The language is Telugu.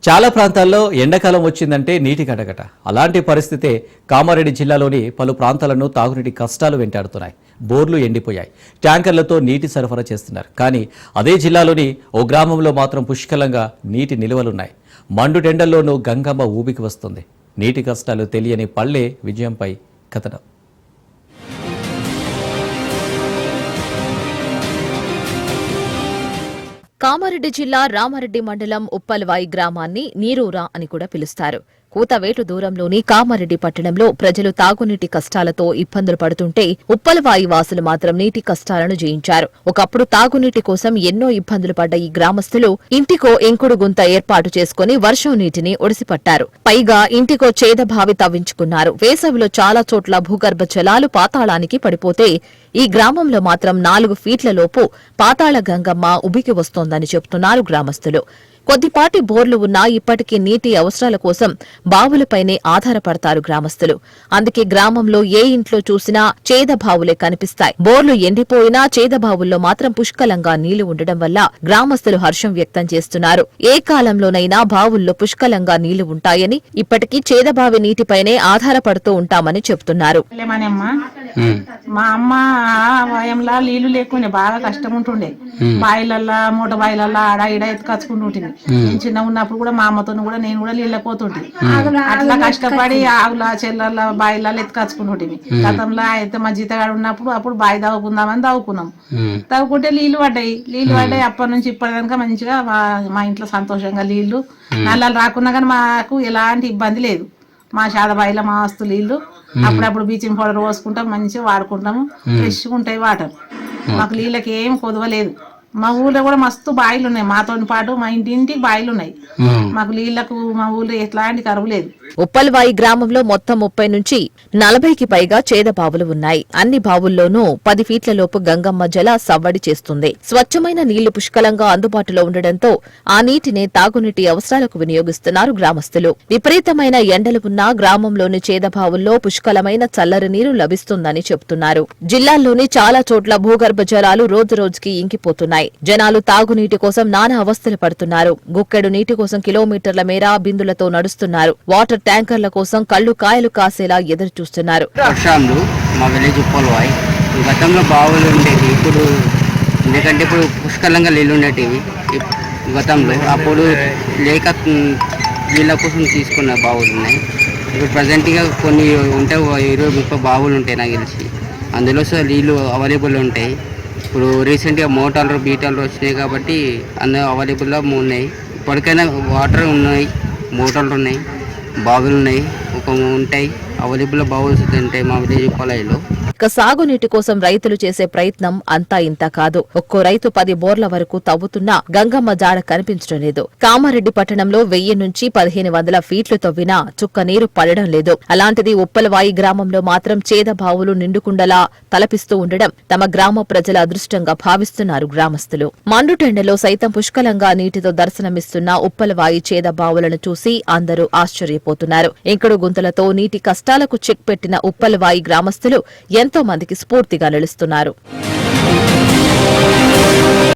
చాలా ప్రాంతాల్లో ఎండాకాలం వచ్చిందంటే నీటి గడగట. అలాంటి పరిస్థితే కామారెడ్డి జిల్లాలోని పలు ప్రాంతాలను తాగునీటి కష్టాలు వెంటాడుతున్నాయి. బోర్లు ఎండిపోయాయి, ట్యాంకర్లతో నీటి సరఫరా చేస్తున్నారు. కానీ అదే జిల్లాలోని ఓ గ్రామంలో మాత్రం పుష్కలంగా నీటి నిల్వలున్నాయి. మండుటెండల్లోనూ గంగమ్మ ఊబికి వస్తుంది. నీటి కష్టాలు తెలియని పల్లె విజయంపై కథనం. కామారెడ్డి జిల్లా రామారెడ్డి మండలం ఉప్పల్వాయి గ్రామాన్ని నీరూరా అని కూడా పిలుస్తారు. కూతవేటు దూరంలోని కామారెడ్డి పట్టణంలో ప్రజలు తాగునీటి కష్టాలతో ఇబ్బందులు పడుతుంటే ఉప్పల్వాయి వాసులు మాత్రం నీటి కష్టాలను జయించారు. ఒకప్పుడు తాగునీటి కోసం ఎన్నో ఇబ్బందులు పడ్డ ఈ గ్రామస్తులు ఇంటికో ఎంకుడు గుంత ఏర్పాటు చేసుకుని వర్షం నీటిని ఒడిసిపట్టారు. పైగా ఇంటికో చేదబావి తవ్వించుకున్నారు. వేసవిలో చాలా చోట్ల భూగర్భ జలాలు పాతాళానికి పడిపోతే ఈ గ్రామంలో మాత్రం 4 ఫీట్ల లోపు పాతాళ గంగమ్మ ఉబికి వస్తోందని చెబుతున్నారు గ్రామస్తులు. కొద్దిపాటి బోర్లు ఉన్నా ఇప్పటికీ నీటి అవసరాల కోసం బావులపైనే ఆధారపడతారు గ్రామస్తులు. అందుకే గ్రామంలో ఏ ఇంట్లో చూసినా చేదబావులే కనిపిస్తాయి. బోర్లు ఎండిపోయినా చేదబావుల్లో మాత్రం పుష్కలంగా నీళ్లు ఉండడం వల్ల గ్రామస్తులు హర్షం వ్యక్తం చేస్తున్నారు. ఏ కాలంలోనైనా బావుల్లో పుష్కలంగా నీళ్లు ఉంటాయని, ఇప్పటికీ చేదబావి నీటిపైనే ఆధారపడుతూ ఉంటామని చెబుతున్నారు. మా అమ్మ వయంలా నీళ్లు లేకుండా బాగా కష్టం ఉంటుండే. బాయిలల్లా మూట బాయిలల్లా ఆడ ఈడ ఎత్తుకచ్చుకుంటూ ఉంటుంది. చిన్న ఉన్నప్పుడు కూడా మా అమ్మతో కూడా నేను కూడా నీళ్ళకి పోతుంటే అట్లా కష్టపడి ఆవుల చెల్లెళ్ళ బాయిలలో ఎత్తుకచ్చుకుంటుంటే గతంలో అయితే మా జీతగాడు ఉన్నప్పుడు అప్పుడు బావి తవ్వుకుందామని తవ్వుకున్నాం. తవ్వుకుంటే నీళ్లు పడ్డాయి. అప్పటి నుంచి ఇప్పటిదాకా మంచిగా మా ఇంట్లో సంతోషంగా నీళ్లు నల్లలు రాకున్నా కానీ మాకు ఎలాంటి ఇబ్బంది లేదు. మా శాదబాయిలో మా వస్తు నీళ్లు అప్పుడప్పుడు బ్లీచింగ్ పౌడర్ పోసుకుంటాం, మంచిగా వాడుకుంటాము. ఫ్రెష్గా ఉంటాయి వాటర్. మాకు నీళ్ళకి ఏం కొదవలేదు. మా ఊళ్ళో కూడా మస్తు బాయిలు ఉన్నాయి. మాతో పాటు మా ఇంటింటికి బాయిలు ఉన్నాయి. మాకు నీళ్లకు మా ఊళ్ళో ఎట్లాంటి కరువు లేదు. ఉప్పల్వాయి గ్రామంలో మొత్తం 30 నుంచి 40కి పైగా చేదబావులు ఉన్నాయి. అన్ని బావుల్లోనూ 10 ఫీట్ల లోపు గంగమ్మ జల సవ్వడి చేస్తుంది. స్వచ్ఛమైన నీళ్లు పుష్కలంగా అందుబాటులో ఉండడంతో ఆ నీటిని తాగునీటి అవసరాలకు వినియోగిస్తున్నారు గ్రామస్తులు. విపరీతమైన ఎండలు ఉన్నా గ్రామంలోని చేదబావుల్లో పుష్కలమైన చల్లరి నీరు లభిస్తుందని చెబుతున్నారు. జిల్లాల్లోని చాలా చోట్ల భూగర్భ జలాలు రోజురోజుకి ఇంకిపోతున్నాయి. జనాలు తాగునీటి కోసం నానా అవస్థలు పడుతున్నారు. గుక్కెడు నీటి కోసం కిలోమీటర్ల మేర బిందులతో నడుస్తున్నారు. వాటర్ ట్యాంకర్ల కోసం కళ్లు కాయలు కాసేలా ఎదురు చూస్తున్నారు. మా విలేజ్ ఉప్పల్వాయి గతంలో బావులు ఉండేవి. ఎందుకంటే ఇప్పుడు పుష్కలంగా నీళ్ళు ఉండేటివి గతంలో. అప్పుడు లేక నీళ్ళ కోసం తీసుకున్న బావులు ఉన్నాయి. ఇప్పుడు ప్రజెంట్గా కొన్ని ఉంటే 20-30 బావులు ఉంటాయి నాకు తెలిసి. అందులో నీళ్ళు అవైలబుల్ ఉంటాయి. ఇప్పుడు రీసెంట్గా మోటార్లు బీటార్లు వచ్చినాయి కాబట్టి అందులో అవైలబుల్గా ఉన్నాయి. ఇప్పటికైనా వాటర్ ఉన్నాయి, మోటార్లు ఉన్నాయి, బావులు ఉన్నాయి, ఉంటాయి. అవైలబుల్ బావుల్స్ ఉంటాయి మా విలేజ్ కాలేజీలో. సాగునీటి కోసం రైతులు చేసే ప్రయత్నం అంతా ఇంత కాదు. ఒక్కో రైతు 10 బోర్ల వరకు తవ్వుతున్నా గంగమ్మ జాడ కనిపించడం లేదు. కామారెడ్డి పట్టణంలో 1000 నుంచి 1500 ఫీట్లు తవ్వినా చుక్క నీరు పడడం లేదు. అలాంటిది ఉప్పల్వాయి గ్రామంలో మాత్రం చేదబావులు నిండుకుండలా తలపిస్తూ ఉండడం తమ గ్రామ ప్రజల అదృష్టంగా భావిస్తున్నారు గ్రామస్తులు. మండుటెండలో సైతం పుష్కలంగా నీటితో దర్శనమిస్తున్న ఉప్పల్వాయి చేదబావులను చూసి అందరూ ఆశ్చర్యపోతున్నారు. ఇంకుడు గుంతలతో నీటి కష్టాలకు చెక్ పెట్టిన ఉప్పల్వాయి గ్రామస్తులు ఎంతో మందికి స్ఫూర్తిగా నిలుస్తున్నారు.